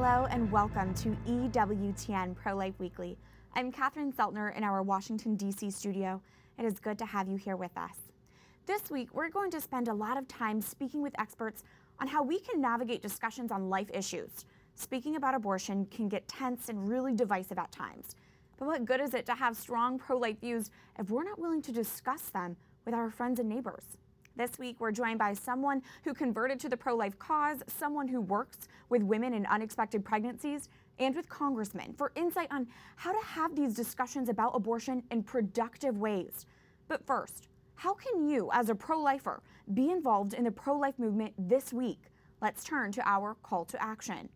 Hello and welcome to EWTN Pro-Life Weekly. I'm Catherine Szeltner in our Washington, D.C. studio. It is good to have you here with us. This week, we're going to spend a lot of time speaking with experts on how we can navigate discussions on life issues. Speaking about abortion can get tense and really divisive at times. But what good is it to have strong pro-life views if we're not willing to discuss them with our friends and neighbors? This week, we're joined by someone who converted to the pro-life cause, someone who works with women in unexpected pregnancies, and with congressmen for insight on how to have these discussions about abortion in productive ways. But first, how can you, as a pro-lifer, be involved in the pro-life movement this week? Let's turn to our call to action.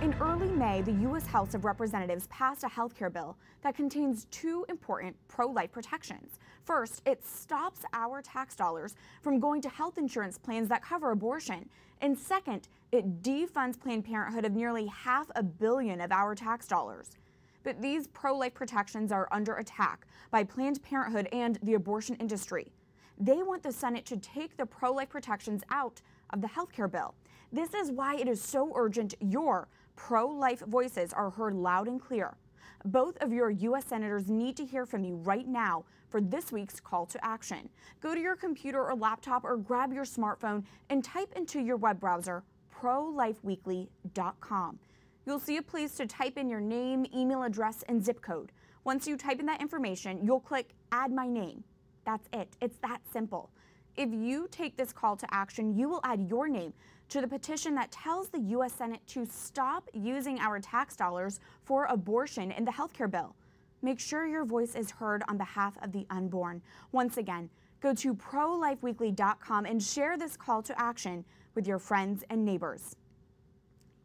In early May, the U.S. House of Representatives passed a health care bill that contains two important pro-life protections. First, it stops our tax dollars from going to health insurance plans that cover abortion. And second, it defunds Planned Parenthood of nearly $500 million of our tax dollars. But these pro-life protections are under attack by Planned Parenthood and the abortion industry. They want the Senate to take the pro-life protections out of the health care bill. This is why it is so urgent your pro-life voices are heard loud and clear. Both of your U.S. senators need to hear from you right now for this week's call to action. Go to your computer or laptop or grab your smartphone and type into your web browser prolifeweekly.com. You'll see a place to type in your name, email address, and zip code. Once you type in that information, you'll click Add My Name. That's it. It's that simple. If you take this call to action, you will add your name to the petition that tells the U.S. Senate to stop using our tax dollars for abortion in the healthcare bill. Make sure your voice is heard on behalf of the unborn. Once again, go to prolifeweekly.com and share this call to action with your friends and neighbors.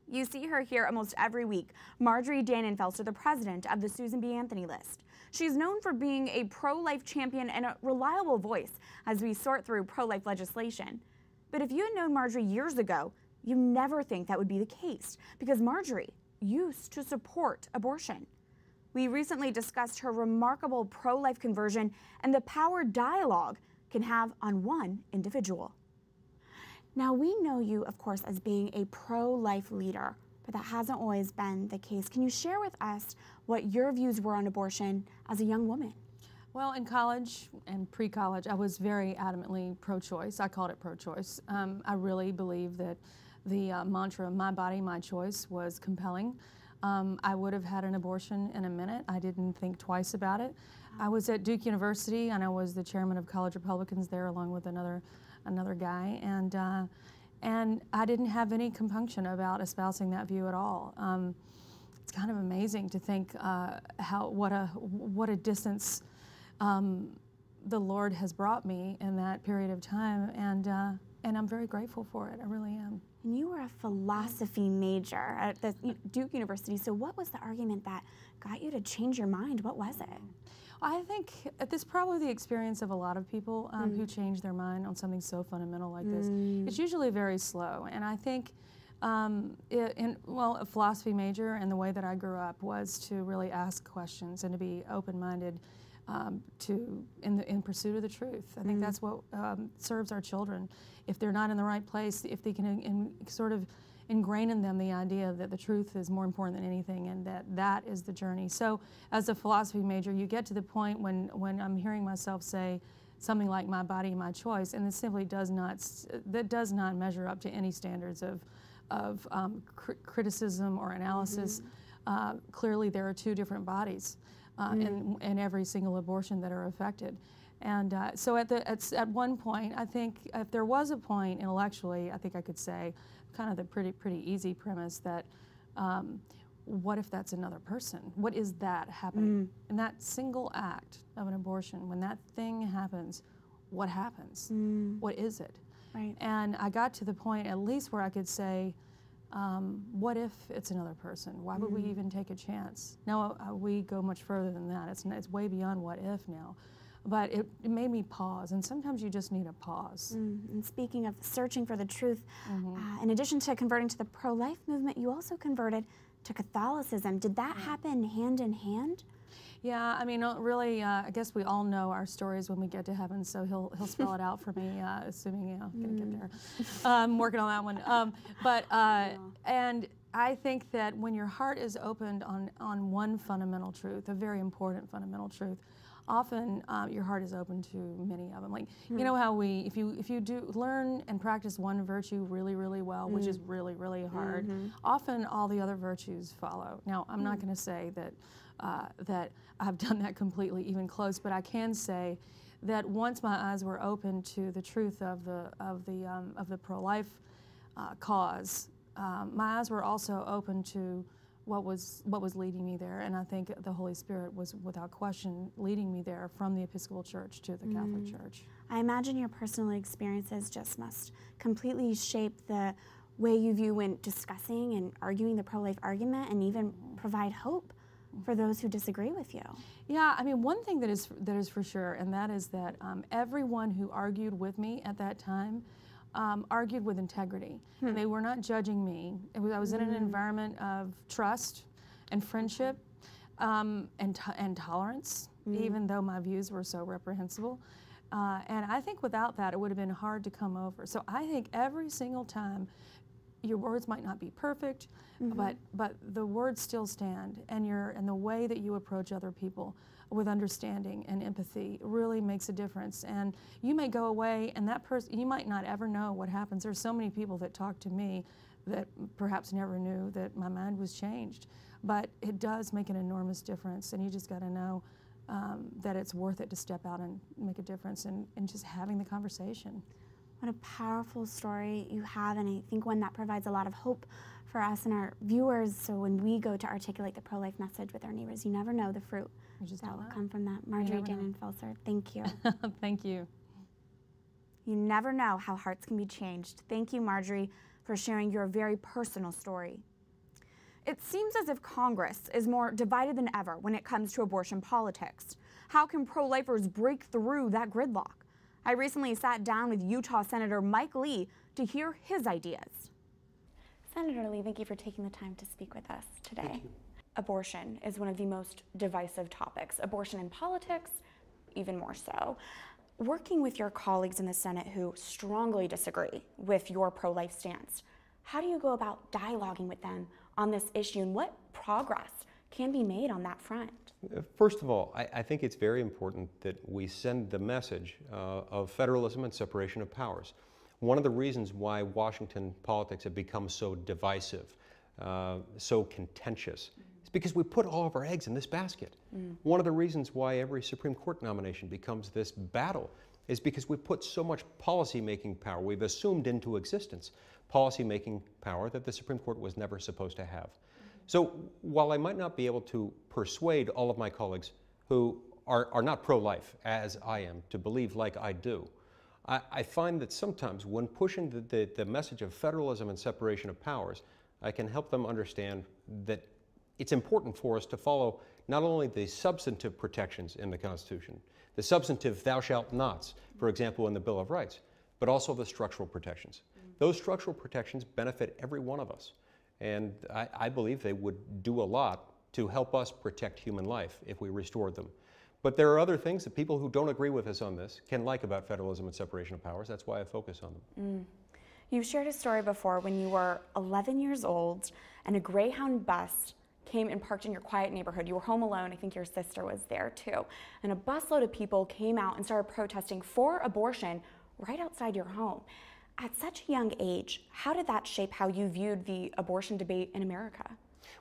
You see her here almost every week, Marjorie Dannenfelser, the president of the Susan B. Anthony list. She's known for being a pro-life champion and a reliable voice as we sort through pro-life legislation. But if you had known Marjorie years ago, you never think that would be the case, because Marjorie used to support abortion. We recently discussed her remarkable pro-life conversion and the power dialogue can have on one individual. Now, we know you, of course, as being a pro-life leader, but that hasn't always been the case. Can you share with us what your views were on abortion as a young woman? Well, in college and pre-college, I was very adamantly pro-choice. I called it pro-choice. I really believed that the mantra, my body, my choice, was compelling. I would have had an abortion in a minute. I didn't think twice about it. I was at Duke University, and I was the chairman of college Republicans there, along with another guy, and I didn't have any compunction about espousing that view at all. It's kind of amazing to think what a distance the Lord has brought me in that period of time, and I'm very grateful for it. I really am. And you were a philosophy major at the Duke University, so what was the argument that got you to change your mind? What was it? I think this is probably the experience of a lot of people who change their mind on something so fundamental like this. It's usually very slow, and I think a philosophy major and the way that I grew up was to really ask questions and to be open-minded in pursuit of the truth. I think that's what serves our children. If they're not in the right place, if they can sort of ingrain in them the idea that the truth is more important than anything, and that is the journey. So as a philosophy major, you get to the point when I'm hearing myself say something like my body, my choice, and it simply does not measure up to any standards of criticism or analysis. Clearly there are two different bodies in every single abortion that are affected. And so at one point, I think if there was a point intellectually, I think I could say kind of the pretty easy premise that what if that's another person? What is that happening? In that single act of an abortion, when that thing happens, what happens? What is it? Right. And I got to the point at least where I could say, what if it's another person? Why would we even take a chance? Now, we go much further than that. It's way beyond what if now. But it made me pause, and sometimes you just need a pause. And speaking of searching for the truth, in addition to converting to the pro-life movement, you also converted to Catholicism. Did that happen hand in hand? Yeah, I mean, really, I guess we all know our stories when we get to heaven, so he'll spell it out for me, assuming I'm going to get there. I'm working on that one. And I think that when your heart is opened on one fundamental truth, a very important fundamental truth, often your heart is open to many of them. Like, you know how if you do learn and practice one virtue really, really well, which is really, really hard, often all the other virtues follow. Now, I'm not going to say that that I've done that completely, even close, but I can say that once my eyes were open to the truth of the pro-life cause, my eyes were also open to what was leading me there, and I think the Holy Spirit was, without question, leading me there from the Episcopal Church to the Catholic Church. I imagine your personal experiences just must completely shape the way you view when discussing and arguing the pro-life argument, and even provide hope for those who disagree with you. Yeah, I mean, one thing that is for sure, and that is that everyone who argued with me at that time argued with integrity. And they were not judging me. I was in an environment of trust and friendship and tolerance, even though my views were so reprehensible. And I think without that, it would have been hard to come over. So I think every single time, your words might not be perfect, but the words still stand, and the way that you approach other people with understanding and empathy really makes a difference. And you may go away, and that person, you might not ever know what happens. There's so many people that talk to me that perhaps never knew that my mind was changed, but it does make an enormous difference, and you just got to know that it's worth it to step out and make a difference, and just having the conversation. What a powerful story you have, and I think one that provides a lot of hope for us and our viewers. So when we go to articulate the pro-life message with our neighbors, you never know the fruit that will come from that. Marjorie Dannenfelser, thank you. Thank you. You never know how hearts can be changed. Thank you, Marjorie, for sharing your very personal story. It seems as if Congress is more divided than ever when it comes to abortion politics. How can pro-lifers break through that gridlock? I recently sat down with Utah Senator Mike Lee to hear his ideas. Senator Lee, thank you for taking the time to speak with us today. Thank you. Abortion is one of the most divisive topics. Abortion in politics, even more so. Working with your colleagues in the Senate who strongly disagree with your pro-life stance, how do you go about dialoguing with them on this issue, and what progress can be made on that front? First of all, I think it's very important that we send the message of federalism and separation of powers. One of the reasons why Washington politics have become so divisive, so contentious, is because we put all of our eggs in this basket. One of the reasons why every Supreme Court nomination becomes this battle is because we put so much policy-making power, we've assumed into existence policy-making power that the Supreme Court was never supposed to have. So while I might not be able to persuade all of my colleagues who are not pro-life, as I am, to believe like I do, I find that sometimes when pushing the message of federalism and separation of powers, I can help them understand that it's important for us to follow not only the substantive protections in the Constitution, the substantive thou shalt nots, for example, in the Bill of Rights, but also the structural protections. Those structural protections benefit every one of us. And I believe they would do a lot to help us protect human life if we restored them. But there are other things that people who don't agree with us on this can like about federalism and separation of powers. That's why I focus on them. You've shared a story before when you were 11 years old and a Greyhound bus came and parked in your quiet neighborhood. You were home alone. I think your sister was there too. And a busload of people came out and started protesting for abortion right outside your home. At such a young age, how did that shape how you viewed the abortion debate in America?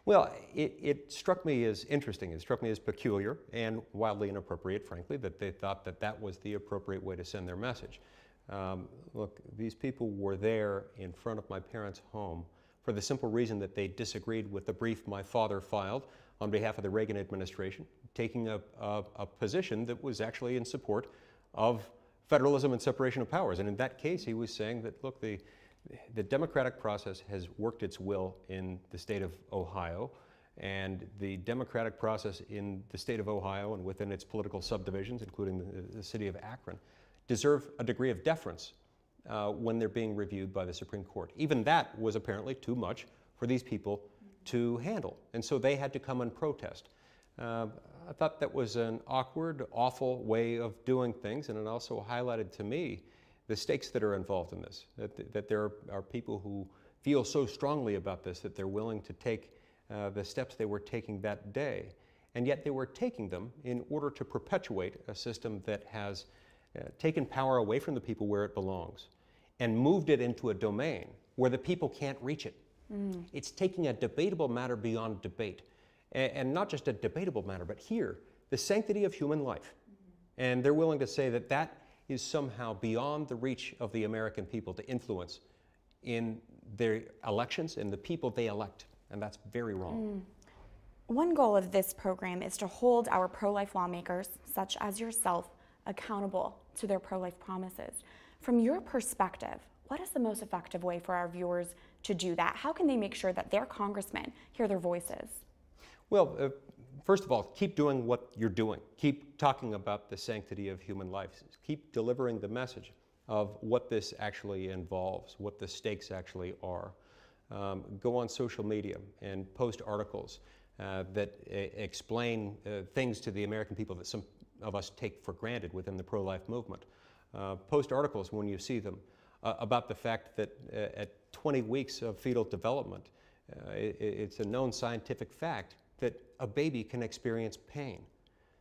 Well, it struck me as interesting. It struck me as peculiar and wildly inappropriate, frankly, that they thought that that was the appropriate way to send their message. Look, these people were there in front of my parents' home for the simple reason that they disagreed with the brief my father filed on behalf of the Reagan administration, taking a position that was actually in support of federalism and separation of powers. And in that case, he was saying that, look, the democratic process has worked its will in the state of Ohio, and the democratic process in the state of Ohio and within its political subdivisions, including the city of Akron, deserve a degree of deference when they're being reviewed by the Supreme Court. Even that was apparently too much for these people to handle, and so they had to come and protest. I thought that was an awkward, awful way of doing things, and it also highlighted to me the stakes that are involved in this, that there are people who feel so strongly about this that they're willing to take the steps they were taking that day, and yet they were taking them in order to perpetuate a system that has taken power away from the people where it belongs and moved it into a domain where the people can't reach it. It's taking a debatable matter beyond debate. And not just a debatable matter, but here, the sanctity of human life. And they're willing to say that that is somehow beyond the reach of the American people to influence in their elections and the people they elect. And that's very wrong. One goal of this program is to hold our pro-life lawmakers, such as yourself, accountable to their pro-life promises. From your perspective, what is the most effective way for our viewers to do that? How can they make sure that their congressmen hear their voices? Well, first of all, keep doing what you're doing. Keep talking about the sanctity of human life. Keep delivering the message of what this actually involves, what the stakes actually are. Go on social media and post articles that explain things to the American people that some of us take for granted within the pro-life movement. Post articles when you see them about the fact that at 20 weeks of fetal development, it's a known scientific fact that a baby can experience pain,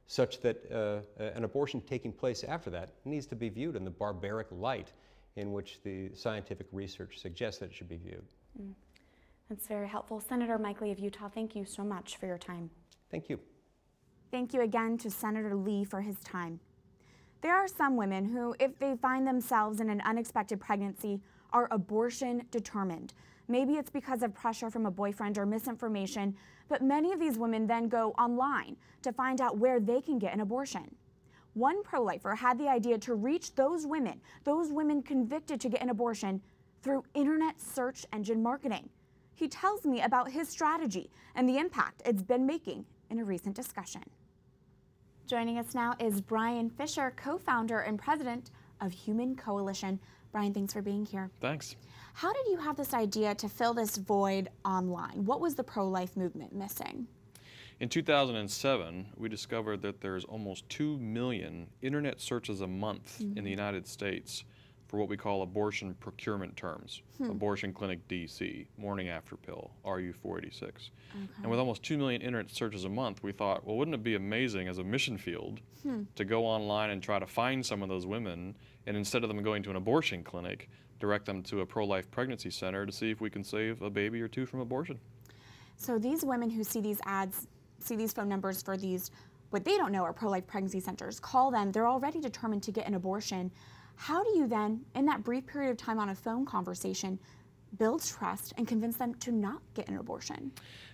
such that an abortion taking place after that needs to be viewed in the barbaric light in which the scientific research suggests that it should be viewed. That's very helpful. Senator Mike Lee of Utah, thank you so much for your time. Thank you. Thank you again to Senator Lee for his time. There are some women who, if they find themselves in an unexpected pregnancy, are abortion determined. Maybe it's because of pressure from a boyfriend or misinformation, but many of these women then go online to find out where they can get an abortion. One pro-lifer had the idea to reach those women convicted to get an abortion, through internet search engine marketing. He tells me about his strategy and the impact it's been making in a recent discussion. Joining us now is Brian Fisher, co-founder and president of Human Coalition. Brian, thanks for being here. Thanks. How did you have this idea to fill this void online? What was the pro-life movement missing? In 2007, we discovered that there's almost 2 million internet searches a month in the United States for what we call abortion procurement terms. Abortion clinic DC, morning after pill, RU486. Okay. And with almost 2 million internet searches a month, we thought, well, wouldn't it be amazing as a mission field to go online and try to find some of those women, and instead of them going to an abortion clinic, direct them to a pro-life pregnancy center to see if we can save a baby or two from abortion. So these women who see these ads, see these phone numbers for these, what they don't know are pro-life pregnancy centers, call them, they're already determined to get an abortion. How do you then, in that brief period of time on a phone conversation, build trust and convince them to not get an abortion?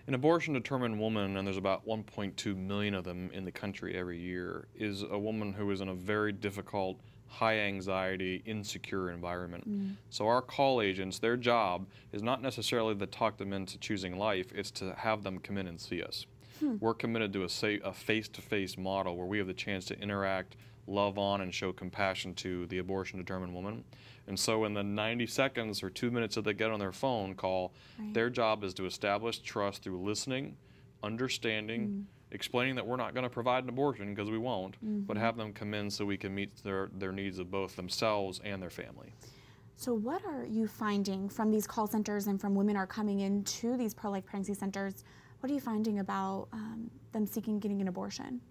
An abortion-determined woman, and there's about 1.2 million of them in the country every year, is a woman who is in a very difficult, high anxiety, insecure environment. So our call agents, their job is not necessarily to talk them into choosing life, it's to have them come in and see us. We're committed to a face-to-face model where we have the chance to interact, love on, and show compassion to the abortion-determined woman. And so in the 90 seconds or 2 minutes that they get on their phone call, their job is to establish trust through listening, understanding, explaining that we're not going to provide an abortion because we won't, but have them come in so we can meet their needs of both themselves and their family. So what are you finding from these call centers and from women are coming into these pro-life pregnancy centers? What are you finding about them getting an abortion?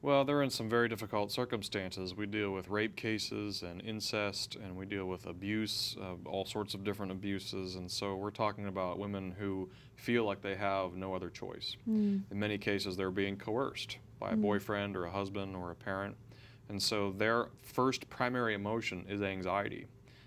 Well, they're in some very difficult circumstances. We deal with rape cases and incest, and we deal with abuse, all sorts of different abuses, and so we're talking about women who feel like they have no other choice. In many cases, they're being coerced by a boyfriend or a husband or a parent, and so their first primary emotion is anxiety.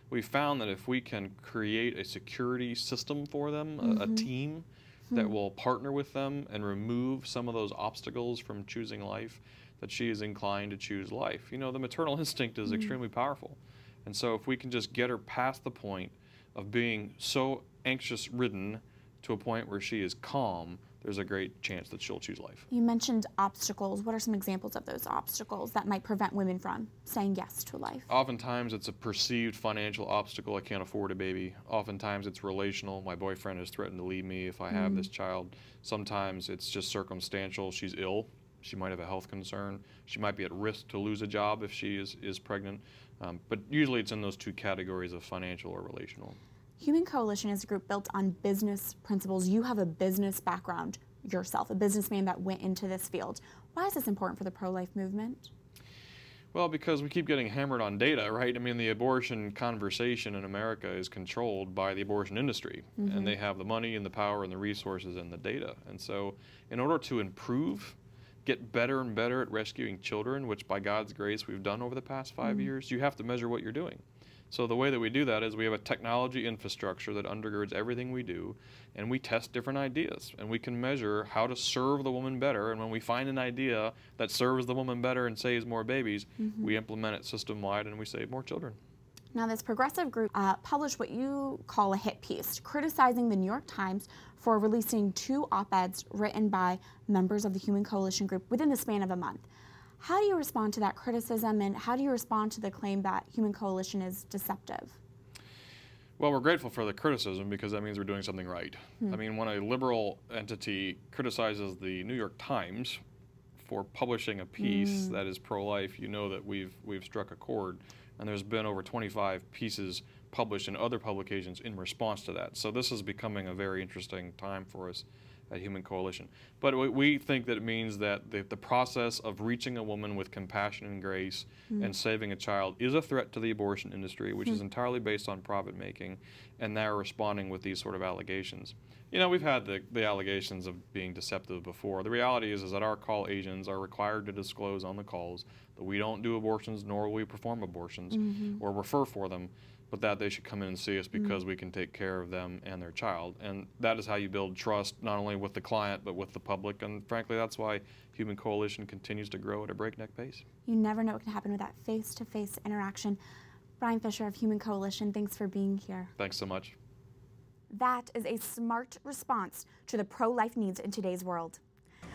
We found that if we can create a security system for them, a team that will partner with them and remove some of those obstacles from choosing life, that she is inclined to choose life. You know, the maternal instinct is extremely powerful. And so if we can just get her past the point of being so anxious-ridden to a point where she is calm, there's a great chance that she'll choose life. You mentioned obstacles. What are some examples of those obstacles that might prevent women from saying yes to life? Oftentimes it's a perceived financial obstacle. I can't afford a baby. Oftentimes it's relational. My boyfriend has threatened to leave me if I have this child. Sometimes it's just circumstantial. She's ill She might have a health concern. She might be at risk to lose a job if she is pregnant. But usually it's in those two categories of financial or relational. Human Coalition is a group built on business principles. You have a business background yourself, a businessman that went into this field. Why is this important for the pro-life movement? Well, because we keep getting hammered on data, right? I mean, the abortion conversation in America is controlled by the abortion industry, and they have the money and the power and the resources and the data. And so in order to improve, get better and better at rescuing children, which by God's grace we've done over the past 5 years, you have to measure what you're doing. So the way that we do that is we have a technology infrastructure that undergirds everything we do, and we test different ideas, and we can measure how to serve the woman better. And when we find an idea that serves the woman better and saves more babies, we implement it system-wide and we save more children. Now, this progressive group published what you call a hit piece, criticizing the New York Times for releasing 2 op-eds written by members of the Human Coalition group within the span of a month. How do you respond to that criticism, and how do you respond to the claim that Human Coalition is deceptive? Well, we're grateful for the criticism because that means we're doing something right. I mean, when a liberal entity criticizes the New York Times for publishing a piece that is pro-life, you know that we've struck a chord, and there's been over 25 pieces published in other publications in response to that. So this is becoming a very interesting time for us at Human Coalition. But we think that it means that the process of reaching a woman with compassion and grace and saving a child is a threat to the abortion industry, which is entirely based on profit making, and they're responding with these sort of allegations. You know, we've had the allegations of being deceptive before. The reality is that our call agents are required to disclose on the calls that we don't do abortions, nor will we perform abortions or refer for them, but that they should come in and see us because we can take care of them and their child. And that is how you build trust, not only with the client, but with the public. And frankly, that's why Human Coalition continues to grow at a breakneck pace. You never know what can happen with that face-to-face interaction. Brian Fisher of Human Coalition, thanks for being here. Thanks so much. That is a smart response to the pro-life needs in today's world.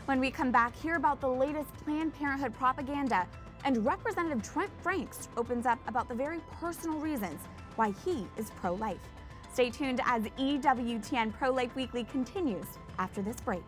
When we come back, hear about the latest Planned Parenthood propaganda, and Representative Trent Franks opens up about the very personal reasons why he is pro-life. Stay tuned as EWTN Pro-Life Weekly continues after this break.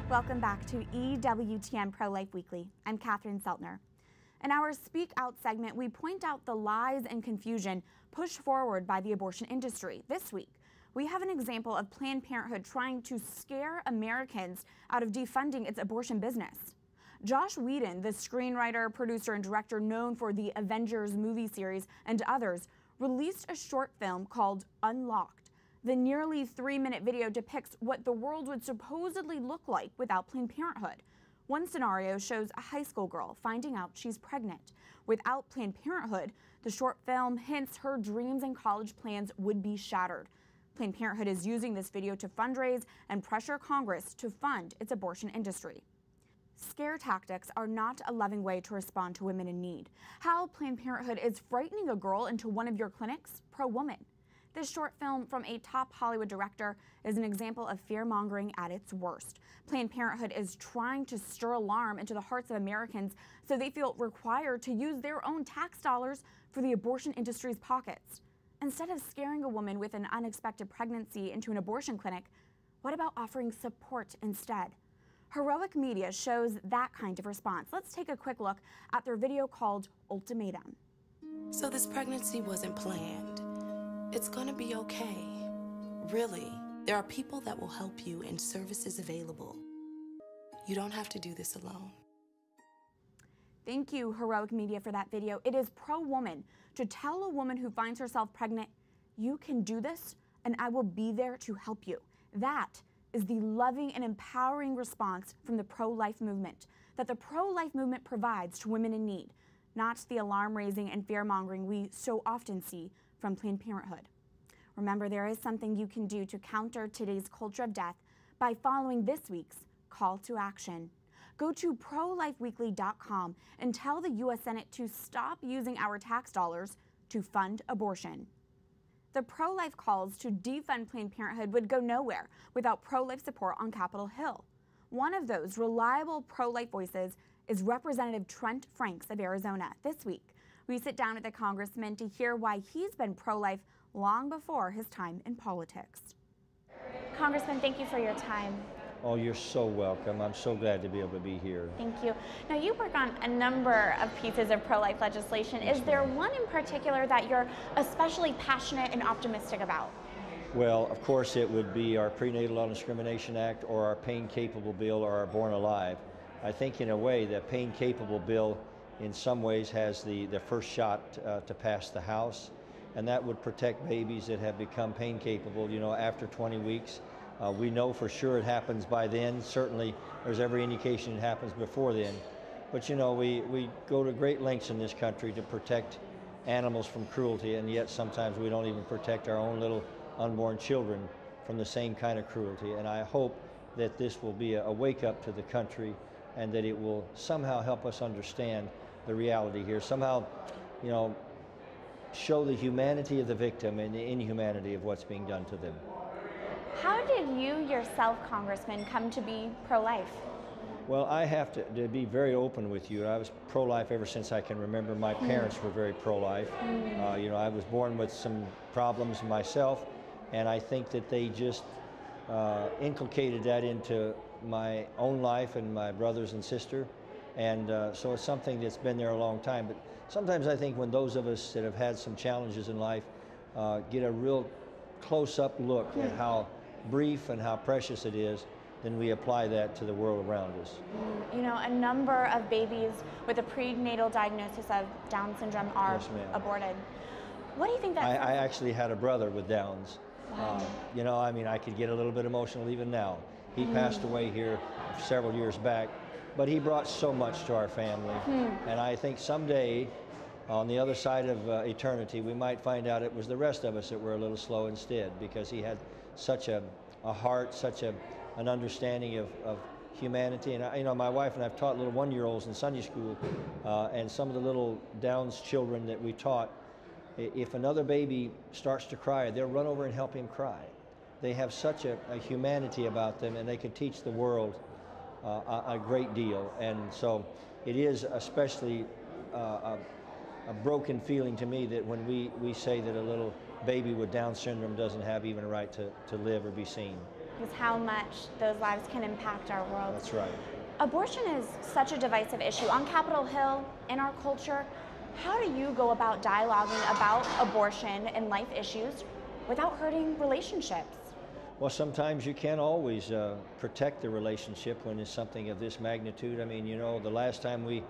Welcome back to EWTN Pro-Life Weekly. I'm Catherine Szeltner. In our Speak Out segment, we point out the lies and confusion pushed forward by the abortion industry. This week, we have an example of Planned Parenthood trying to scare Americans out of defunding its abortion business. Josh Whedon, the screenwriter, producer, and director known for the Avengers movie series and others, released a short film called Unlocked. The nearly 3-minute video depicts what the world would supposedly look like without Planned Parenthood. One scenario shows a high school girl finding out she's pregnant. Without Planned Parenthood, the short film hints her dreams and college plans would be shattered. Planned Parenthood is using this video to fundraise and pressure Congress to fund its abortion industry. Scare tactics are not a loving way to respond to women in need. How Planned Parenthood is frightening a girl into one of your clinics, pro-woman. This short film from a top Hollywood director is an example of fear-mongering at its worst. Planned Parenthood is trying to stir alarm into the hearts of Americans so they feel required to use their own tax dollars for the abortion industry's pockets. Instead of scaring a woman with an unexpected pregnancy into an abortion clinic, what about offering support instead? Heroic Media shows that kind of response. Let's take a quick look at their video called Ultimatum. So this pregnancy wasn't planned. It's gonna be okay. Really, there are people that will help you and services available. You don't have to do this alone. Thank you, Heroic Media, for that video. It is pro-woman to tell a woman who finds herself pregnant, you can do this and I will be there to help you. That is the loving and empowering response from the pro-life movement that the pro-life movement provides to women in need, not the alarm-raising and fear-mongering we so often see from Planned Parenthood. Remember, there is something you can do to counter today's culture of death by following this week's call to action. Go to prolifeweekly.com and tell the U.S. Senate to stop using our tax dollars to fund abortion. The pro-life calls to defund Planned Parenthood would go nowhere without pro-life support on Capitol Hill. One of those reliable pro-life voices is Representative Trent Franks of Arizona. This week, we sit down with the congressman to hear why he's been pro-life long before his time in politics. Congressman, thank you for your time. Oh, you're so welcome. I'm so glad to be able to be here. Thank you. Now, you work on a number of pieces of pro-life legislation. Yes, Is there one in particular that you're especially passionate and optimistic about? Well, of course, it would be our Prenatal Non-Discrimination Act or our Pain-Capable Bill or our Born Alive. I think, in a way, the Pain-Capable Bill in some ways has the first shot to pass the House, and that would protect babies that have become pain-capable, you know, after 20 weeks. We know for sure it happens by then. Certainly, there's every indication it happens before then. But, you know, we go to great lengths in this country to protect animals from cruelty, and yet sometimes we don't even protect our own little unborn children from the same kind of cruelty. And I hope that this will be a wake-up to the country and that it will somehow help us understand the reality here. Somehow, you know, show the humanity of the victim and the inhumanity of what's being done to them. How did you yourself, Congressman, come to be pro-life? Well, I have to be very open with you. I was pro-life ever since I can remember. My parents were very pro-life. You know, I was born with some problems myself, and I think that they just inculcated that into my own life and my brothers and sister. And so it's something that's been there a long time. But sometimes I think when those of us that have had some challenges in life get a real close-up look at how brief and how precious it is, then we apply that to the world around us. You know, a number of babies with a prenatal diagnosis of Down syndrome are aborted. What do you think that I actually had a brother with Downs. Wow. You know, I mean, I could get a little bit emotional even now. He passed away here several years back, but he brought so much to our family. And I think someday, on the other side of eternity, we might find out it was the rest of us that were a little slow instead, because he had such a heart, such an understanding of humanity. And you know, my wife and I've taught little one-year-olds in Sunday school, and some of the little Downs children that we taught, if another baby starts to cry, they'll run over and help him cry. They have such a humanity about them, and they can teach the world a great deal. And so it is especially a broken feeling to me that when we say that a little baby with Down syndrome doesn't have even a right to live or be seen. Because how much those lives can impact our world. That's right. Abortion is such a divisive issue. On Capitol Hill, in our culture, how do you go about dialoguing about abortion and life issues without hurting relationships? Well, sometimes you can't always protect the relationship when it's something of this magnitude. I mean, you know, the last time we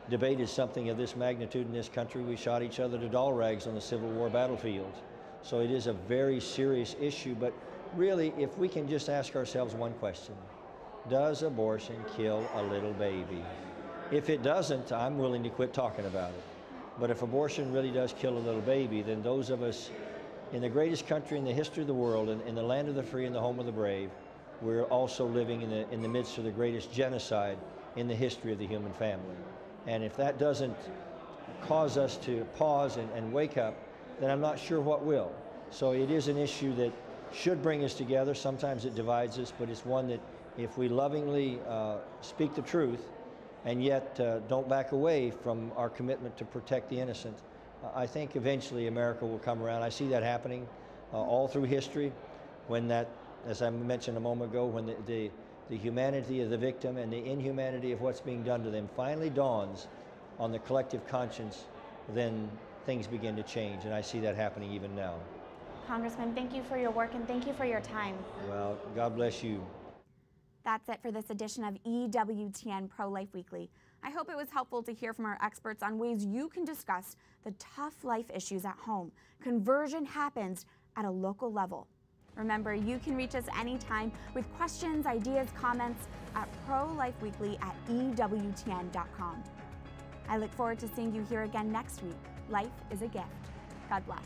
debated something of this magnitude in this country, we shot each other to doll rags on the Civil War battlefield. So it is a very serious issue, but really, if we can just ask ourselves one question: does abortion kill a little baby? If it doesn't, I'm willing to quit talking about it. But if abortion really does kill a little baby, then those of us in the greatest country in the history of the world, in the land of the free and the home of the brave, we're also living in the midst of the greatest genocide in the history of the human family. And if that doesn't cause us to pause and wake up, then I'm not sure what will. So it is an issue that should bring us together. Sometimes it divides us, but it's one that if we lovingly speak the truth and yet don't back away from our commitment to protect the innocent, I think eventually America will come around. I see that happening all through history, when that, as I mentioned a moment ago, when the humanity of the victim and the inhumanity of what's being done to them finally dawns on the collective conscience, then things begin to change, and I see that happening even now. Congressman, thank you for your work and thank you for your time. Well, God bless you. That's it for this edition of EWTN Pro-Life Weekly. I hope it was helpful to hear from our experts on ways you can discuss the tough life issues at home. Conversion happens at a local level. Remember, you can reach us anytime with questions, ideas, comments at prolifeweekly@ewtn.com. I look forward to seeing you here again next week. Life is a gift. God bless.